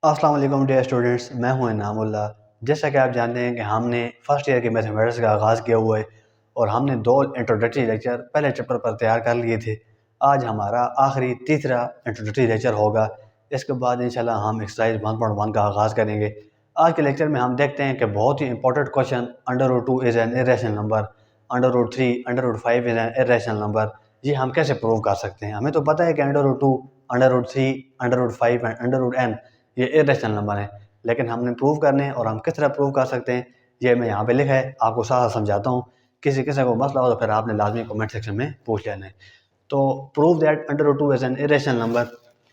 अस्सलाम वालेकुम dear students, मैं हूं इनामुल्लाह। जैसा कि आप जानते हैं कि हमने फर्स्ट ईयर के मैथमेटिक्स का आगाज़ किया हुआ है और हमने 2 इंट्रोडक्टरी लेक्चर पहले चैप्टर पर तैयार कर लिए थे। आज हमारा आखिरी तीसरा इंट्रोडक्टरी लेक्चर होगा। इसके बाद इंशाल्लाह हम एक्सरसाइज 1.1 का आगाज़ करेंगे। आज के लेक्चर में हम देखते हैं कि बहुत ही important question √2 is an irrational number, √3, √5 is an irrational number. ये हम कैसे प्रूव कर सकते हैं? हमें तो पता है कि √2, √3, √5 एंड √n ये इरेशनल नंबर है, लेकिन हमने प्रूव करने हैं और हम किस तरह प्रूव कर सकते हैं ये मैं यहाँ पे लिखा है, आपको साथ समझाता हूँ। किसी किसी को मसला हो तो फिर आपने लाजमी कमेंट सेक्शन में पूछ लेना है। तो prove that √2 is an irrational number,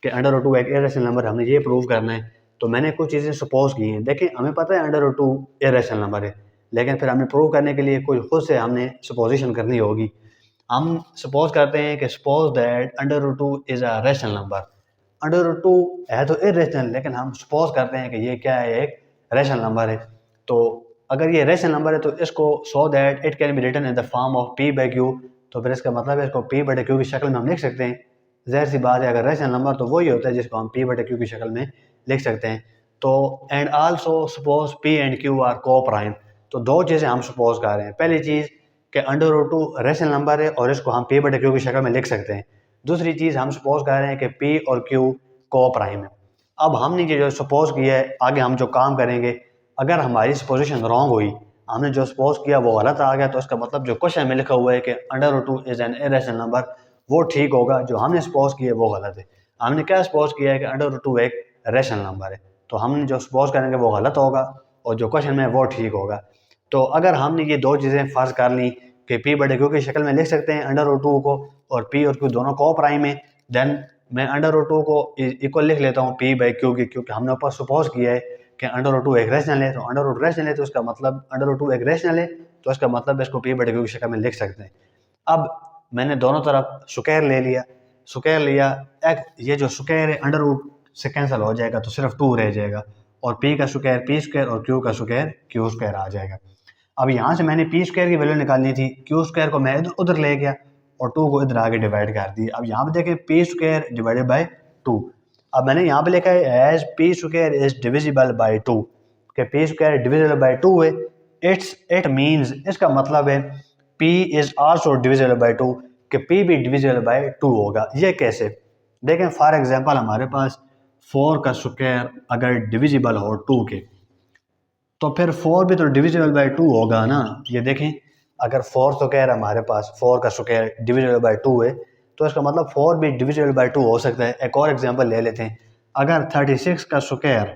कि √2 एक इरेशनल नंबर, हमने ये प्रूव करना है। तो मैंने कुछ चीज़ें सपोज की हैं। देखिए, हमें पता है √2 इरेशनल नंबर है, लेकिन फिर हमें प्रूव करने के लिए कोई खुद से हमने सपोजिशन करनी होगी। हम सपोज करते हैं कि suppose that √2 is a rational number. √2 है तो इरेशनल, लेकिन हम सपोज करते हैं कि ये क्या है, एक रेशनल नंबर है। तो अगर ये रेशनल नंबर है तो इसको so that it can be written in the form of p/q, तो फिर इसका मतलब है इसको p/q की शक्ल में हम लिख सकते हैं। ज़ाहिर सी बात है, अगर रेशनल नंबर तो वही होता है जिसको हम p/q की शक्ल में लिख सकते हैं। तो and also suppose p and q are coprime. तो दो चीज़ें हम सपोज कर रहे हैं। पहली चीज़ कि √2 रेशनल नंबर है और इसको हम p/q की शक्ल में लिख सकते हैं। दूसरी चीज़ हम सपोज कर रहे हैं कि P और Q को प्राइम है। अब हमने ये जो सपोज किया है, आगे हम जो काम करेंगे, अगर हमारी सपोजिशन रॉन्ग हुई, हमने जो सपोज किया वो गलत आ गया, तो इसका मतलब जो क्वेश्चन में लिखा हुआ है कि √2 इज एन इरेशनल नंबर, वो ठीक होगा। जो हमने सपोज किया है वो गलत है। हमने क्या सपोज किया है कि √2 एक रेशनल नंबर है, तो हमने जो सपोज करेंगे वो गलत होगा और जो क्वेश्चन में है वो ठीक होगा। तो अगर हमने ये दो चीज़ें फर्ज कर ली कि p/q की शक्ल में लिख सकते हैं √2 को, और p और q दोनों को प्राइम है, देन मैं √2 को इक्वल लिख लेता हूँ p/q की, क्योंकि हमने ऊपर सपोज किया है कि √2 एक रेशनल है। तो √2 रेशनल है तो इसका मतलब √2 एक रेशनल है, तो इसका मतलब इसको p/q की शक्ल में लिख सकते हैं। अब मैंने दोनों तरफ स्क्वायर ले लिया, स्क्वायर लिया, एक ये जो स्क्वायर है √रूट से कैंसिल हो जाएगा तो सिर्फ 2 रह जाएगा, और p का स्क्वायर p² और q का स्क्वायर q² आ जाएगा। अब यहाँ से मैंने p² की वैल्यू निकालनी थी, q² को मैं इधर उधर ले गया और 2 को इधर आगे डिवाइड कर दिया। अब यहाँ पे देखें p² डिवाइडेड बाय 2। अब मैंने यहाँ पे लिखा है as p² is divisible by 2, कि p² डिविजिबल बाय 2 है। इट मीन्स, इसका मतलब है p is also divisible by 2, कि p भी डिविजिबल बाय 2 होगा। ये कैसे? देखें, फॉर एग्जांपल हमारे पास 4 का स्क्वायर अगर डिविजिबल हो 2 के, तो फिर 4 भी तो डिविजिबल बाय 2 होगा ना। ये देखें, अगर 4 स्क्वायर हमारे पास 4 का स्क्वायर डिविजिबल बाय 2 है, तो इसका मतलब 4 भी डिविजिबल बाय 2 हो सकता है। एक और एग्जांपल ले लेते हैं। अगर 36 का स्क्वायर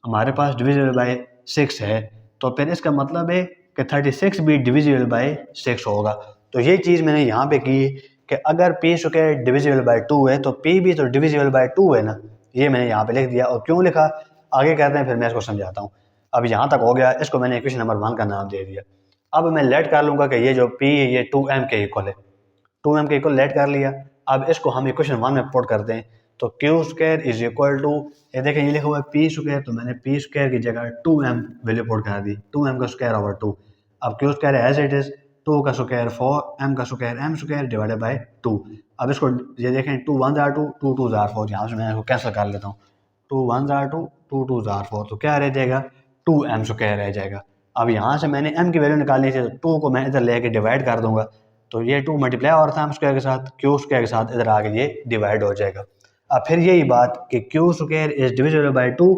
हमारे पास डिविजिबल बाय 6 है, तो फिर इसका मतलब है कि 36 भी डिविजिबल बाय 6 होगा। तो ये चीज़ मैंने यहाँ पे की कि अगर p² डिविजिबल बाय 2 है तो p भी तो डिविजिबल बाय 2 है ना। ये मैंने यहाँ पे लिख दिया। और क्यों लिखा, आगे कहते हैं, फिर मैं इसको समझाता हूँ। अब यहाँ तक हो गया, इसको मैंने इक्वेशन नंबर 1 का नाम दे दिया। अब मैं लेट कर लूँगा कि ये जो p है ये 2m के इक्वल है। 2m के इक्वल लेट कर लिया। अब इसको हम इक्वेशन 1 में पुट करते हैं, तो q² इज इक्वल टू, ये देखें ये लिखा हुआ है p², तो मैंने p² की जगह 2m वैल्यू पुट कर दी, 2m का स्क्वायर ओवर 2। अब q² एज इट इज 2 का स्क्वायर 4, m का स्क्वायर m² डिवाइडेड बाय 2। अब इसको ये देखें, 2 1 जार 2, 2 2 जार 4, यहाँ से मैं इसको कैंसिल कर लेता हूँ। 2 1 जार 2, 2 2 जार 4, तो क्या रह जाएगा, 2m² रह जाएगा। अब यहाँ से मैंने m की वैल्यू निकालनी थी, तो 2 को मैं इधर लेके डिवाइड कर दूंगा, तो ये 2 मल्टीप्लाई हो रहा था m² के साथ, q² के साथ इधर आके ये डिवाइड हो जाएगा। अब फिर यही बात कि q² is divisible by 2,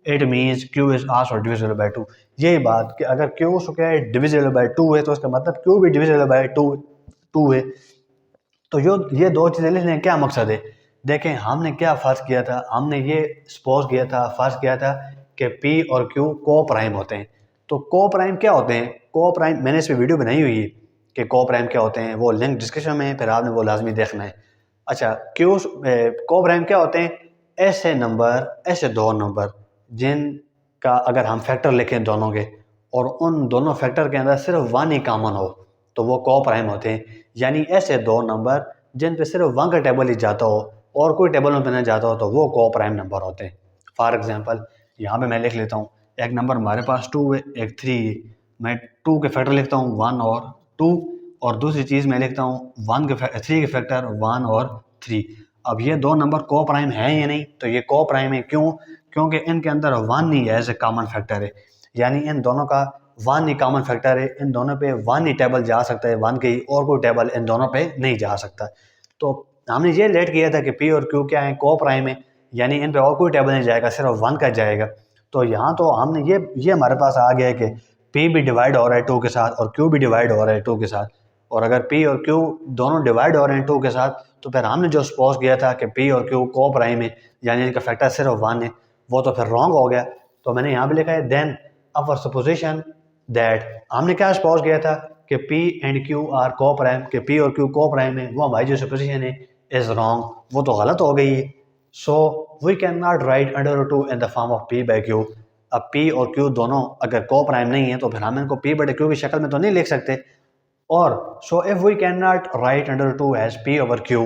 it means q is also divisible by 2। यही बात कि अगर q² डिविजिबल बाय 2 है तो इसका मतलब q भी डिविजिबल बाय 2 है। तो ये दो चीज़ें लिखने का क्या मकसद है? देखें, हमने क्या फर्ज किया था, हमने ये सपोज किया था, फर्ज किया था कि p और q को प्राइम होते हैं। तो को प्राइम क्या होते हैं? को प्राइम मैंने इस पर वीडियो बनाई हुई है कि को प्राइम क्या होते हैं, वो लिंक डिस्क्रिप्शन में है, फिर आपने वो लाजमी देखना है। अच्छा, को प्राइम क्या होते हैं? ऐसे नंबर, ऐसे दो नंबर जिनका अगर हम फैक्टर लिखें दोनों के, और उन दोनों फैक्टर के अंदर सिर्फ 1 ही कॉमन हो, तो वो को प्राइम होते हैं। यानी ऐसे दो नंबर जिन पे सिर्फ 1 का टेबल ही जाता हो और कोई टेबल में ना जाता हो, तो वो को प्राइम नंबर होते हैं। फॉर एग्जांपल यहाँ पे मैं लिख लेता हूँ, एक नंबर हमारे पास 2 है, एक 3 है। मैं 2 के फैक्टर लिखता हूँ 1 और 2, और दूसरी चीज़ मैं लिखता हूँ 3 के फैक्टर 1 और 3। अब ये दो नंबर को प्राइम है या नहीं, तो ये को प्राइम है। क्यों? क्योंकि इनके अंदर वन नहीं है एज ए कॉमन फैक्टर है, यानी इन दोनों का वन ही कॉमन फैक्टर है। इन दोनों पे वन ही टेबल जा सकता है, वन के ही, और कोई टेबल इन दोनों पे नहीं जा सकता। तो हमने ये लेट किया था कि पी और क्यू क्या है, को प्राइम है, यानी इन पे और कोई टेबल नहीं जाएगा, सिर्फ वन का जाएगा। तो यहाँ तो हमने ये हमारे पास आ गया है कि पी भी डिवाइड हो रहा है 2 के साथ और क्यू भी डिवाइड हो रहा है 2 के साथ। और अगर पी और क्यू दोनों डिवाइड हो रहे हैं 2 के साथ, तो फिर हमने जो सपोज किया था कि पी और क्यू को प्राइम है, यानी इनका फैक्टर सिर्फ वन है, वो तो फिर रॉन्ग हो गया। तो मैंने यहाँ पे लिखा है देन अवर सपोजिशन दैट, हमने क्या सपोज किया था कि पी एंड क्यू आर को प्राइम, कि पी और क्यू को प्राइम है, वो हमारी जो सपोजिशन है इज रॉन्ग, वो तो गलत हो गई है। So we can not write under root 2 in the form of P by Q. अब पी और क्यू दोनों अगर को प्राइम नहीं है, तो फिर हम इनको पी बटे क्यू की शक्ल में तो नहीं लिख सकते। और so if we can not write under root 2 as P over Q,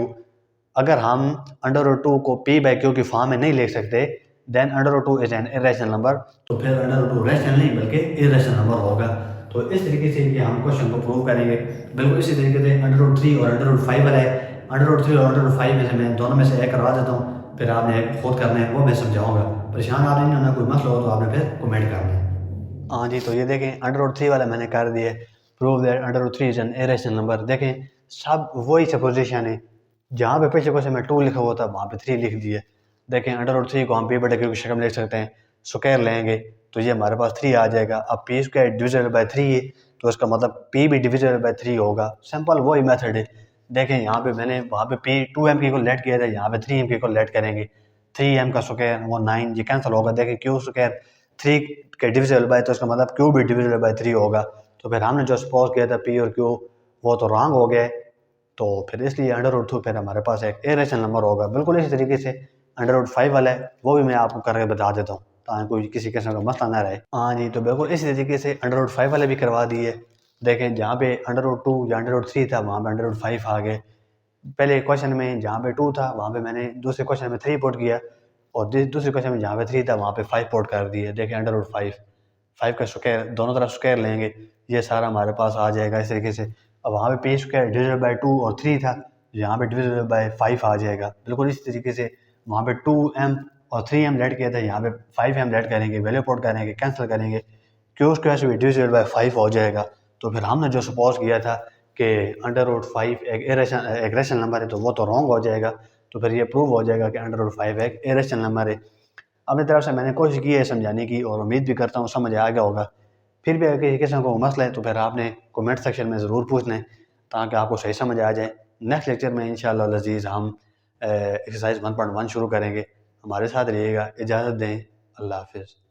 अगर हम अंडर रूट 2 को पी बाई क्यू की फॉर्म में नहीं लिख सकते, then under root 2 is an irrational number, तो फिर अंडर रूट 2 रैशनल नहीं बल्कि इरेशनल नंबर होगा। तो इस तरीके से ये हम क्वेश्चन को प्रूव करेंगे। बिल्कुल इसी तरीके से अंडर रूट 3 और अंडर रूट 5 वाला है, अंडर रूट 3 और अंडर रूट 5 में से मैं दोनों में से एक करवा देता हूँ, फिर आपने एक खुद करना है, वो मैं समझाऊंगा। परेशान आप नहीं होना, कोई मसला हो तो आपने फिर कमेंट करना है। हाँ जी, तो ये देखें अंडर रूट 3 वाला मैंने कर दिया, prove that under root 3 is an irrational number. देखें सब वही सपोजिशन है, जहाँ पे पिछले क्वेश्चन में 2 लिखा हुआ था वहाँ पे 3 लिख दिया। देखें अंडर रूट 3 को हम पी बटे क्यू की शक्ल में लिख सकते हैं, स्क्वायर लेंगे तो ये हमारे पास 3 आ जाएगा। अब पी स्क्वायर डिविजिबल बाई 3 है, तो इसका मतलब पी भी डिविजिबल बाई 3 होगा। सिंपल वही मेथड है। देखें यहाँ पे मैंने वहाँ पे पी 2m के इक्वल लेट किया था, यहाँ पे 3m के इक्वल लेट करेंगे। 3m का स्क्वायर वो 9, ये कैंसिल होगा। देखें क्यू स्क्वायर 3 के डिविजिबल बाय, तो इसका मतलब क्यू भी डिविजिबल बाय 3 होगा। तो फिर हमने जो सपोज किया था पी और क्यू, वो तो रॉन्ग हो गया। तो फिर इसलिए अंडर रूट 2 फिर हमारे पास एक इरेशनल नंबर होगा। बिल्कुल इसी तरीके से अंडर रूट 5 वाला है, वो भी मैं आपको करके बता देता हूँ ताकि कोई किसी किस्म का मसला ना रहे। हाँ जी, तो बिल्कुल इसी तरीके से अंडर रूट 5 वाले भी करवा दिए। देखें जहाँ पे अंडर रूट 2 या अंडर रूट 3 था, वहाँ पे अंडर रूट 5 आ गए। पहले क्वेश्चन में जहाँ पे 2 था, वहाँ पे मैंने दूसरे क्वेश्चन में 3 पुट किया, और दूसरे क्वेश्चन में जहाँ पे 3 था वहाँ पे 5 पुट कर दिए। देखें अंडर रूट 5 का स्क्वायर दोनों तरफ स्क्वायर लेंगे, ये सारा हमारे पास आ जाएगा इस तरीके से। अब वहाँ पे पी स्क्वायर डिविजिबल बाई 2 और 3 था, यहाँ पे डिविजिबल बाई 5 आ जाएगा। बिल्कुल इसी तरीके से वहाँ पे 2m और 3m लेट किया था, यहाँ पे 5m लेट करेंगे, वैल्यू पुट करेंगे, कैंसिल करेंगे, क्यू स्क्वायर से भी डिविजिबल बाई 5 हो जाएगा। तो फिर हमने जो सपोज किया था कि अंडर रूट 5 एक रेशनल नंबर है, तो वो तो रॉन्ग हो जाएगा। तो फिर ये प्रूव हो जाएगा कि अंडर रूट 5 एक इरेशनल नंबर है। अपनी तरफ से मैंने कोशिश की है समझाने की, और उम्मीद भी करता हूँ समझ आ गया होगा। फिर भी अगर किसी किस्म को मसला है तो फिर आपने कमेंट सेक्शन में ज़रूर पूछना है, ताकि आपको सही समझ आ जाए। नेक्स्ट लेक्चर में इंशाअल्लाह लजीज़ हम एक्सरसाइज 1.1 शुरू करेंगे। हमारे साथ रहिएगा, इजाज़त दें, अल्लाह हाफिज़।